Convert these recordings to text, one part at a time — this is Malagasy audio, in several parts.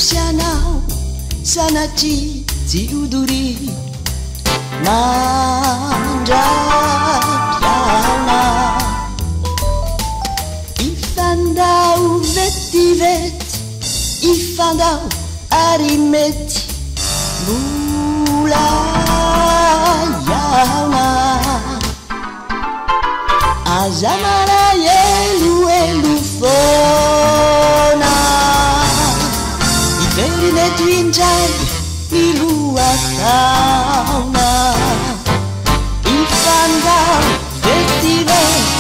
sianao sanatry tsy odory mandrapiana ifandao vetivety ifandao ary mety mbola iaona aza maray eloelo foana iverineto indray iloataona ifandao vetivety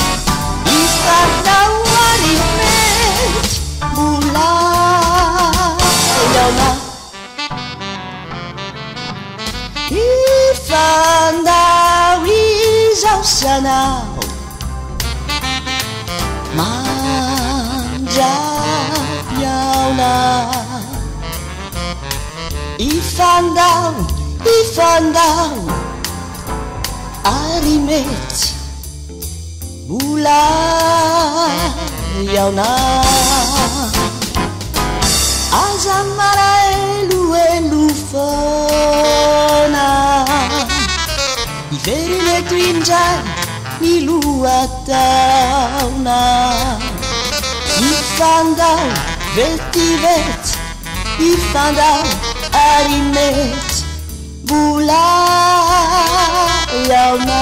ifandao ary mety mbola iaona ifandao izao sianao mandrapiaona ifandao ary mety mbola iaona aza maraeloelo foana iverineto indray iloataona ifandao vetivety ifandao ary mety mbola iaona